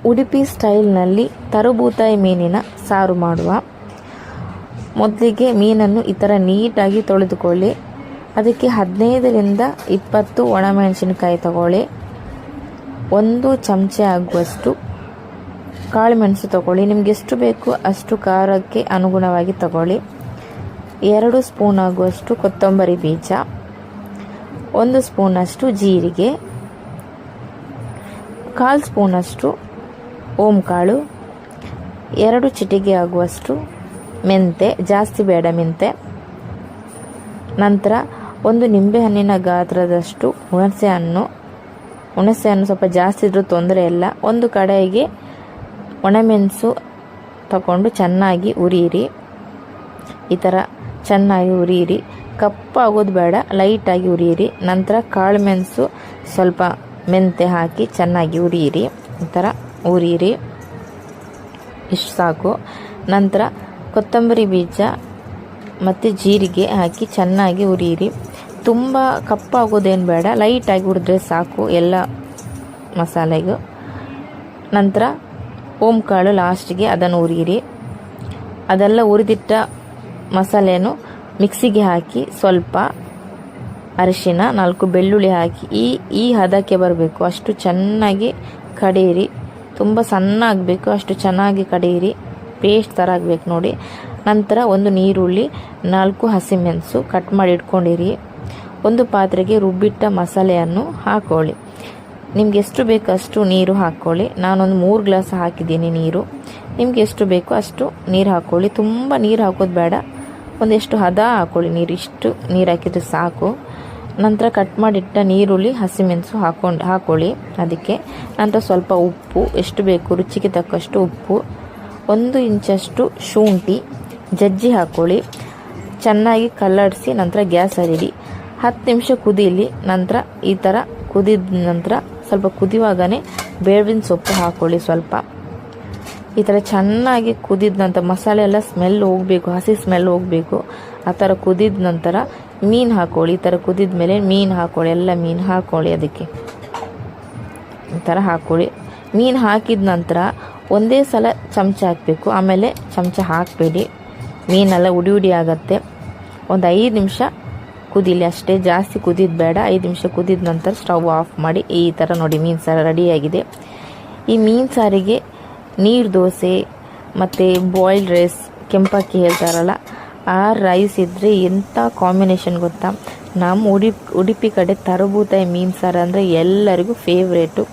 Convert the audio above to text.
ಉಡುಪಿ ಸ್ಟೈಲ್ನಲ್ಲಿ ತರಬೂತಾಯಿ ಮೀನಿನ ಸಾರು ಮಾಡುವ. ಮೊದಲಿಗೆ ಮೀನನ್ನು ಈ ಥರ ನೀಟಾಗಿ ತೊಳೆದುಕೊಳ್ಳಿ. ಅದಕ್ಕೆ 15ರಿಂದ 20 ಒಣಮೆಣಸಿನಕಾಯಿ ತಗೊಳ್ಳಿ. 1 ಚಮಚ ಆಗುವಷ್ಟು ಕಾಳುಮೆಣಸು ತಗೊಳ್ಳಿ. ನಿಮ್ಗೆ ಎಷ್ಟು ಬೇಕು ಅಷ್ಟು ಖಾರಕ್ಕೆ ಅನುಗುಣವಾಗಿ ತಗೊಳ್ಳಿ. 2 ಸ್ಪೂನ್ ಆಗುವಷ್ಟು ಕೊತ್ತಂಬರಿ ಬೀಜ, 1 ಸ್ಪೂನಷ್ಟು ಜೀರಿಗೆ, 1/4 ಸ್ಪೂನಷ್ಟು ಓಂಕಾಳು, 2 ಚಿಟಿಕೆ ಆಗುವಷ್ಟು ಮೆಂತೆ, ಜಾಸ್ತಿ ಬೇಡ ಮೆಂತೆ. ನಂತರ 1 ನಿಂಬೆಹಣ್ಣಿನ ಗಾತ್ರದಷ್ಟು ಹುಣಸೆಹಣ್ಣು ಸ್ವಲ್ಪ ಜಾಸ್ತಿ ಇದ್ರೂ ತೊಂದರೆ ಇಲ್ಲ. 1 ಕಡೆಗೆ ಒಣಮೆಣಸು ತಗೊಂಡು ಚೆನ್ನಾಗಿ ಉರಿಯಿರಿ. ಈ ಥರ ಚೆನ್ನಾಗಿ ಉರಿಯಿರಿ. ಕಪ್ಪಾಗೋದು ಬೇಡ, ಲೈಟಾಗಿ ಉರಿಯಿರಿ. ನಂತರ ಕಾಳುಮೆಣಸು ಸ್ವಲ್ಪ ಮೆಂತೆ ಹಾಕಿ ಚೆನ್ನಾಗಿ ಉರಿಯಿರಿ. ಈ ಥರ ಉರಿಯಿರಿ, ಇಷ್ಟು ಸಾಕು. ನಂತರ ಕೊತ್ತಂಬರಿ ಬೀಜ ಮತ್ತು ಜೀರಿಗೆ ಹಾಕಿ ಚೆನ್ನಾಗಿ ಉರಿಯಿರಿ. ತುಂಬ ಕಪ್ಪಾಗೋದೇನು ಬೇಡ, ಲೈಟಾಗಿ ಹುರಿದ್ರೆ ಸಾಕು ಎಲ್ಲ ಮಸಾಲೆಗೂ. ನಂತರ ಓಂಕಾಳು ಲಾಸ್ಟಿಗೆ ಅದನ್ನು ಉರಿಯಿರಿ. ಅದೆಲ್ಲ ಹುರಿದಿಟ್ಟ ಮಸಾಲೆಯನ್ನು ಮಿಕ್ಸಿಗೆ ಹಾಕಿ ಸ್ವಲ್ಪ ಅರಿಶಿನ, 4 ಬೆಳ್ಳುಳ್ಳಿ ಹಾಕಿ ಈ ಹದಕ್ಕೆ ಬರಬೇಕು, ಅಷ್ಟು ಚೆನ್ನಾಗಿ ಕಡಿಯಿರಿ. ತುಂಬ ಸಣ್ಣ ಆಗಬೇಕು, ಅಷ್ಟು ಚೆನ್ನಾಗಿ ಕಡಿಯಿರಿ. ಪೇಸ್ಟ್ ಥರ ಆಗಬೇಕು ನೋಡಿ. ನಂತರ 1 ನೀರುಳ್ಳಿ, 4 ಹಸಿಮೆಣಸು ಕಟ್ ಮಾಡಿ ಇಟ್ಕೊಂಡಿರಿ. 1 ಪಾತ್ರೆಗೆ ರುಬ್ಬಿಟ್ಟ ಮಸಾಲೆಯನ್ನು ಹಾಕೊಳ್ಳಿ. ನಿಮ್ಗೆ ಎಷ್ಟು ಬೇಕು ಅಷ್ಟು ನೀರು ಹಾಕ್ಕೊಳ್ಳಿ. ನಾನೊಂದು 3 ಗ್ಲಾಸ್ ಹಾಕಿದ್ದೀನಿ ನೀರು. ನಿಮ್ಗೆ ಎಷ್ಟು ಬೇಕೋ ಅಷ್ಟು ನೀರು ಹಾಕ್ಕೊಳ್ಳಿ. ತುಂಬ ನೀರು ಹಾಕೋದು ಬೇಡ, ಒಂದೆಷ್ಟು ಹದ ಹಾಕ್ಕೊಳ್ಳಿ ನೀರು. ಇಷ್ಟು ನೀರು ಹಾಕಿದ್ರೆ ಸಾಕು. ನಂತರ ಕಟ್ ಮಾಡಿಟ್ಟ ನೀರುಳ್ಳಿ, ಹಸಿಮೆಣಸು ಹಾಕ್ಕೊಳ್ಳಿ ಅದಕ್ಕೆ. ನಂತರ ಸ್ವಲ್ಪ ಉಪ್ಪು, ಎಷ್ಟು ಬೇಕು ರುಚಿಗೆ ತಕ್ಕಷ್ಟು ಉಪ್ಪು, 1 ಇಂಚಷ್ಟು ಶುಂಠಿ ಜಜ್ಜಿ ಹಾಕ್ಕೊಳ್ಳಿ. ಚೆನ್ನಾಗಿ ಕಲ್ಲಡಿಸಿ ನಂತರ ಗ್ಯಾಸ್ ಹರಿಡಿ. 10 ನಿಮಿಷ ಕುದೀಲಿ. ನಂತರ ಈ ಥರ ಕುದಿದ ನಂತರ ಸ್ವಲ್ಪ ಕುದಿಯುವಾಗನೇ ಬೇವಿನ ಸೊಪ್ಪು ಹಾಕ್ಕೊಳ್ಳಿ ಸ್ವಲ್ಪ. ಈ ಥರ ಚೆನ್ನಾಗಿ ಕುದಿದ ನಂತರ ಮಸಾಲೆ ಎಲ್ಲ ಸ್ಮೆಲ್ ಹೋಗಬೇಕು, ಹಸಿ ಸ್ಮೆಲ್ ಹೋಗಬೇಕು. ಆ ಥರ ಕುದಿದ ನಂತರ ಮೀನು ಹಾಕ್ಕೊಳ್ಳಿ. ಈ ಥರ ಕುದಿದ ಮೇಲೆ ಮೀನು ಹಾಕ್ಕೊಳ್ಳಿ, ಎಲ್ಲ ಮೀನು ಹಾಕ್ಕೊಳ್ಳಿ ಅದಕ್ಕೆ. ಈ ಥರ ಹಾಕ್ಕೊಳ್ಳಿ. ಮೀನು ಹಾಕಿದ ನಂತರ ಒಂದೇ ಸಲ ಚಮಚ ಹಾಕಬೇಕು, ಆಮೇಲೆ ಚಮಚ ಹಾಕಬೇಡಿ. ಮೀನೆಲ್ಲ ಉಡಿ ಆಗುತ್ತೆ. ಒಂದು 5 ನಿಮಿಷ ಕುದೀಲಿ ಅಷ್ಟೇ, ಜಾಸ್ತಿ ಕುದಿದ ಬೇಡ. 5 ನಿಮಿಷ ಕುದಿದ ನಂತರ ಸ್ಟವ್ ಆಫ್ ಮಾಡಿ. ಈ ಥರ ನೋಡಿ ಮೀನು ಸಾರು ರೆಡಿಯಾಗಿದೆ. ಈ ಮೀನು ಸಾರಿಗೆ ನೀರು ದೋಸೆ ಮತ್ತು ಬಾಯ್ಲ್ಡ್ ರೈಸ್, ಕೆಂಪಕ್ಕಿ ಹೇಳ್ತಾರಲ್ಲ ಆ ರೈಸ್ ಇದ್ದರೆ ಎಂಥ ಕಾಂಬಿನೇಷನ್ ಗೊತ್ತಾ. ನಮ್ಮ ಉಡುಪಿ ಕಡೆ ತರಬೂತಾಯಿ ಮೀನು ಸಾರು ಅಂದರೆ ಎಲ್ಲರಿಗೂ ಫೇವ್ರೇಟು.